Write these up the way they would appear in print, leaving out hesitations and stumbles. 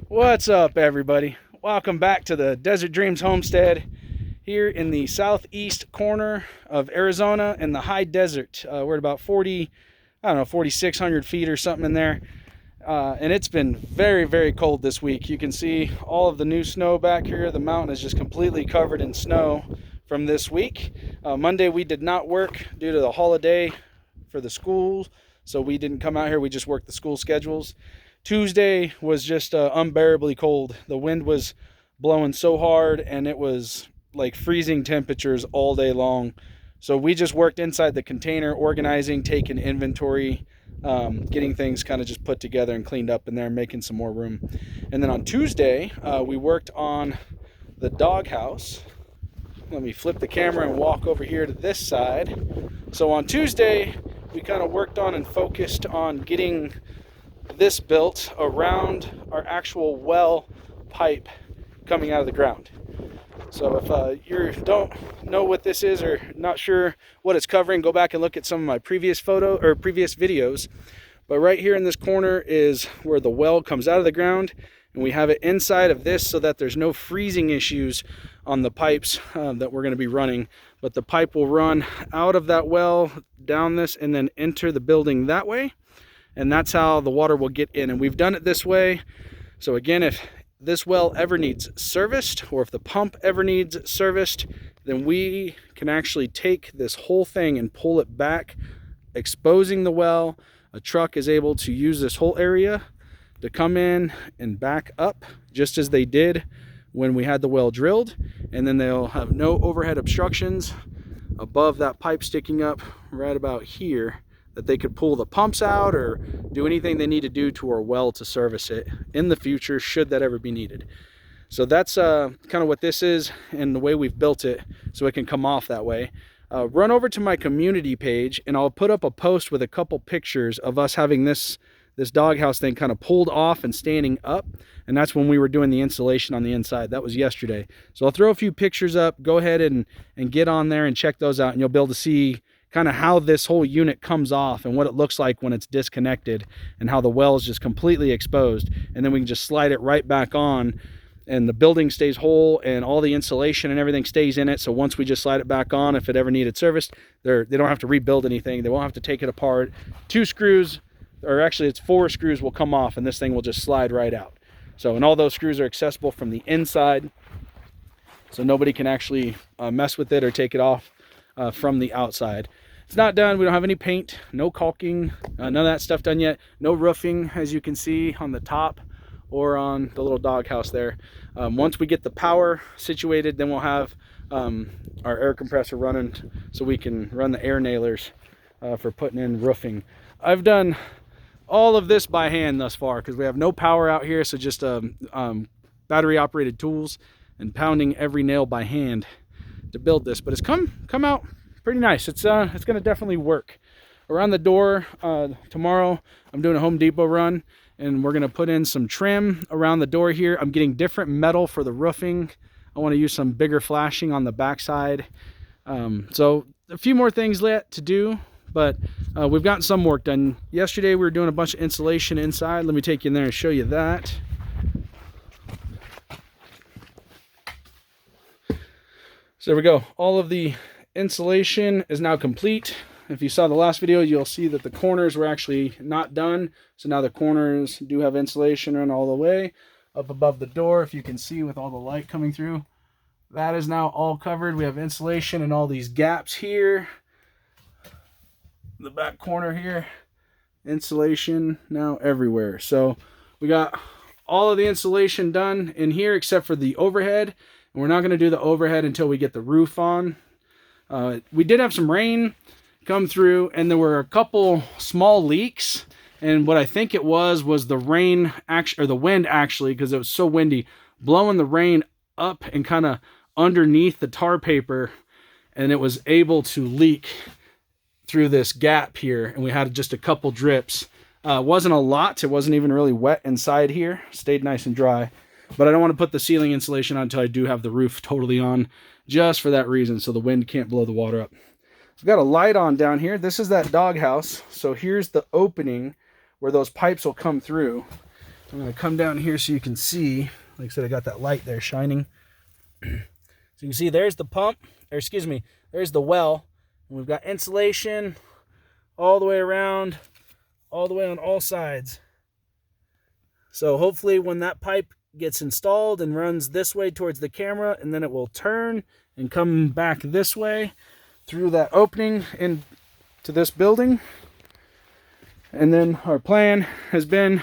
What's up, everybody? Welcome back to the Desert Dreams Homestead here in the southeast corner of Arizona in the high desert. We're at about 4,600 feet or something in there. And it's been very, very cold this week. You can see all of the new snow back here. The mountain is just completely covered in snow from this week. Monday we did not work due to the holiday for the schools, so we didn't come out here. We just worked the school schedules. Tuesday was just unbearably cold. The wind was blowing so hard and it was like freezing temperatures all day long. So we just worked inside the container, organizing, taking inventory, getting things kind of just put together and cleaned up in there, making some more room. And then on Tuesday, we worked on the doghouse. Let me flip the camera and walk over here to this side. So on Tuesday, we kind of worked on and focused on getting this built around our actual well pipe coming out of the ground. So if you don't know what this is or not sure what it's covering, go back and look at some of my previous videos. But right here in this corner is where the well comes out of the ground, and we have it inside of this so that there's no freezing issues on the pipes that we're going to be running. But the pipe will run out of that well, down this, and then enter the building that way. And that's how the water will get in. And we've done it this way. So again, if this well ever needs serviced, or if the pump ever needs serviced, then we can actually take this whole thing and pull it back, exposing the well. A truck is able to use this whole area to come in and back up, just as they did when we had the well drilled. And then they'll have no overhead obstructions above that pipe sticking up right about here, that they could pull the pumps out or do anything they need to do to our well to service it in the future, should that ever be needed. So that's kind of what this is and the way we've built it, so it can come off that way. Run over to my community page and I'll put up a post with a couple pictures of us having this doghouse thing kind of pulled off and standing up. And that's when we were doing the installation on the inside. That was yesterday. So I'll throw a few pictures up. Go ahead and get on there and check those out, and you'll be able to see kind of how this whole unit comes off and what it looks like when it's disconnected, and how the well is just completely exposed. And then we can just slide it right back on, and the building stays whole and all the insulation and everything stays in it. So once we just slide it back on, if it ever needed serviced, they don't have to rebuild anything. They won't have to take it apart. 2 screws, or actually it's 4 screws, will come off, and this thing will just slide right out. So, and all those screws are accessible from the inside, so nobody can actually mess with it or take it off from the outside. It's not done. We don't have any paint, no caulking, none of that stuff done yet. No roofing, as you can see on the top or on the little doghouse there. Once we get the power situated, then we'll have our air compressor running, so we can run the air nailers for putting in roofing. I've done all of this by hand thus far because we have no power out here, so just battery operated tools and pounding every nail by hand to build this. But it's come out pretty nice. It's going to definitely work. Around the door, tomorrow I'm doing a Home Depot run, and we're going to put in some trim around the door here. I'm getting different metal for the roofing. I want to use some bigger flashing on the backside. So a few more things yet to do, but we've gotten some work done. Yesterday we were doing a bunch of insulation inside. Let me take you in there and show you that. So there we go. All of the insulation is now complete. If you saw the last video, you'll see that the corners were actually not done. So now the corners do have insulation run all the way up above the door. If you can see with all the light coming through, that is now all covered. We have insulation in all these gaps here. The back corner here, insulation now everywhere. So we got all of the insulation done in here except for the overhead. And we're not going to do the overhead until we get the roof on. We did have some rain come through, and there were a couple small leaks, and what I think it was the rain actually, or the wind actually, because it was so windy, blowing the rain up and kind of underneath the tar paper, and it was able to leak through this gap here, and we had just a couple drips. Wasn't a lot. It wasn't even really wet inside here. Stayed nice and dry, but I don't want to put the ceiling insulation on until I do have the roof totally on, just for that reason, so the wind can't blow the water up. We've got a light on down here. This is that doghouse. So here's the opening where those pipes will come through. I'm going to come down here so you can see. Like I said, I got that light there shining. So you can see there's the pump, or excuse me, there's the well. And we've got insulation all the way around, all the way on all sides. So hopefully when that pipe gets installed and runs this way towards the camera, and then it will turn and come back this way through that opening into this building. And then our plan has been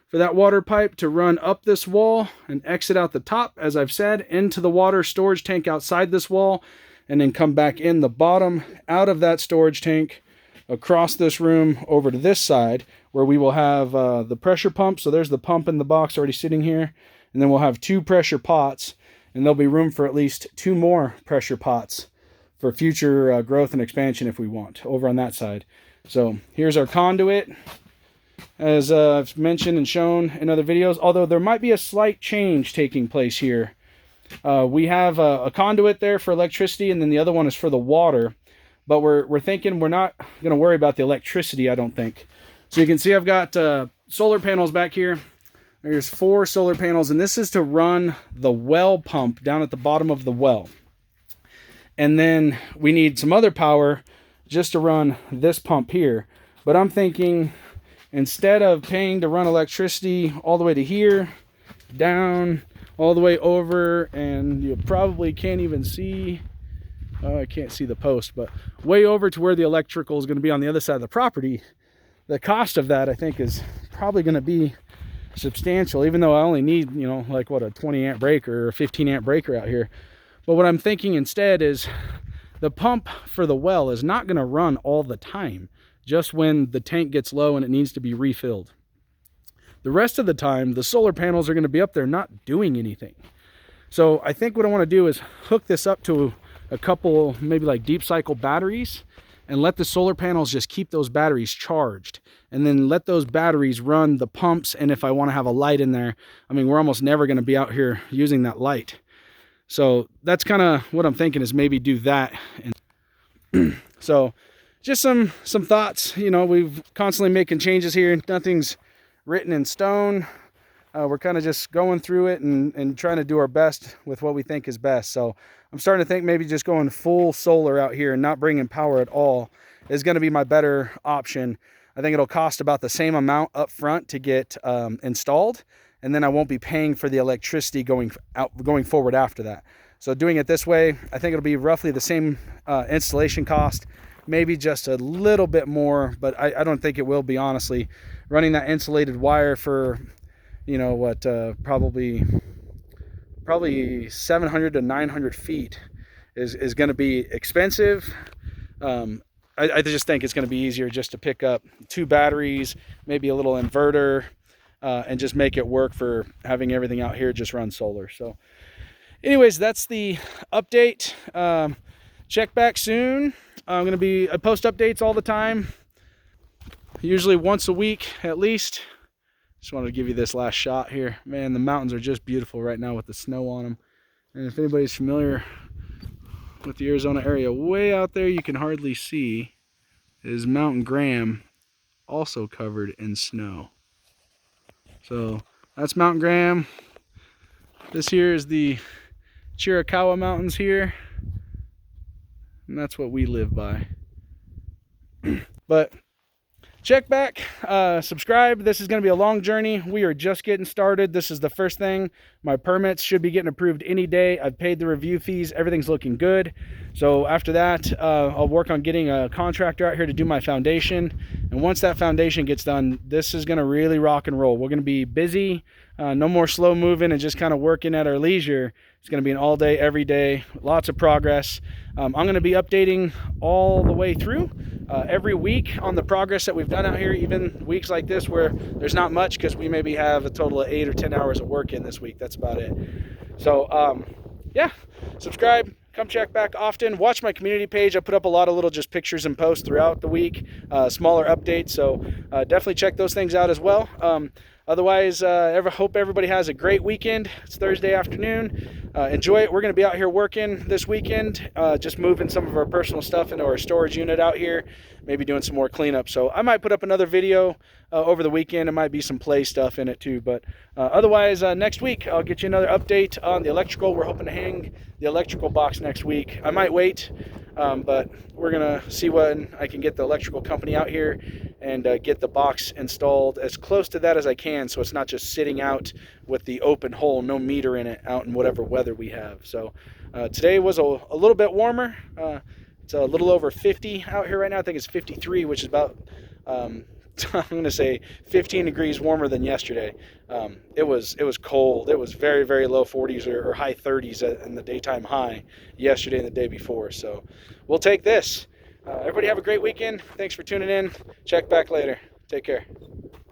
for that water pipe to run up this wall and exit out the top, as I've said, into the water storage tank outside this wall, and then come back in the bottom out of that storage tank across this room over to this side, where we will have the pressure pump. So there's the pump in the box already sitting here, and then we'll have 2 pressure pots, and there'll be room for at least 2 more pressure pots for future growth and expansion if we want over on that side. So here's our conduit, as I've mentioned and shown in other videos, although there might be a slight change taking place here. We have a conduit there for electricity, and then the other one is for the water. But we're thinking we're not going to worry about the electricity, I don't think. So you can see I've got solar panels back here. There's 4 solar panels, and this is to run the well pump down at the bottom of the well. And then we need some other power just to run this pump here. But I'm thinking, instead of paying to run electricity all the way to here, down, all the way over, and you probably can't even see, oh, I can't see the post, but way over to where the electrical is going to be on the other side of the property, the cost of that, I think, is probably going to be substantial, even though I only need, you know, like what, a 20 amp breaker or a 15 amp breaker out here. But what I'm thinking instead is the pump for the well is not going to run all the time, just when the tank gets low and it needs to be refilled. The rest of the time, the solar panels are going to be up there not doing anything. So I think what I want to do is hook this up to a couple, maybe like deep cycle batteries, and let the solar panels just keep those batteries charged, and then let those batteries run the pumps. And if I want to have a light in there, I mean, we're almost never going to be out here using that light. So that's kind of what I'm thinking, is maybe do that. And so just some thoughts. You know, we've constantly making changes here. Nothing's written in stone. We're kind of just going through it and trying to do our best with what we think is best. So I'm starting to think maybe just going full solar out here and not bringing power at all is going to be my better option. I think it'll cost about the same amount up front to get installed, and then I won't be paying for the electricity going forward after that. So doing it this way, I think it'll be roughly the same installation cost, maybe just a little bit more, but I don't think it will be, honestly. Running that insulated wire for, you know what, probably 700 to 900 feet is going to be expensive. I just think it's going to be easier just to pick up 2 batteries, maybe a little inverter, and just make it work for having everything out here just run solar. So anyways, that's the update. Check back soon. I post updates all the time, usually once a week at least. Just wanted to give you this last shot here. Man, the mountains are just beautiful right now with the snow on them. And if anybody's familiar with the Arizona area, way out there you can hardly see is Mount Graham, also covered in snow. So that's Mount Graham. This here is the Chiricahua Mountains here, and that's what we live by. But check back, subscribe. This is going to be a long journey. We are just getting started. This is the first thing. My permits should be getting approved any day. I've paid the review fees. Everything's looking good. So after that, I'll work on getting a contractor out here to do my foundation. And once that foundation gets done, this is going to really rock and roll. We're going to be busy. No more slow moving and just kind of working at our leisure. It's going to be an all day, every day, lots of progress. I'm going to be updating all the way through every week on the progress that we've done out here, even weeks like this where there's not much, because we maybe have a total of 8 or 10 hours of work in this week. That's about it. So yeah, subscribe, come check back often, watch my community page. I put up a lot of little just pictures and posts throughout the week, smaller updates, so definitely check those things out as well. Otherwise, hope everybody has a great weekend. It's Thursday afternoon. Enjoy it. We're going to be out here working this weekend, just moving some of our personal stuff into our storage unit out here, maybe doing some more cleanup. So I might put up another video over the weekend. It might be some play stuff in it too. But otherwise, next week, I'll get you another update on the electrical. We're hoping to hang the electrical box next week. I might wait, but we're going to see when I can get the electrical company out here and get the box installed as close to that as I can, so it's not just sitting out with the open hole, no meter in it, out in whatever weather we have. So today was a little bit warmer. It's a little over 50 out here right now. I think it's 53, which is about I'm going to say 15 degrees warmer than yesterday. It was cold. It was very, very low 40s or high 30s in the daytime high yesterday and the day before. So we'll take this. Everybody have a great weekend. Thanks for tuning in. Check back later. Take care.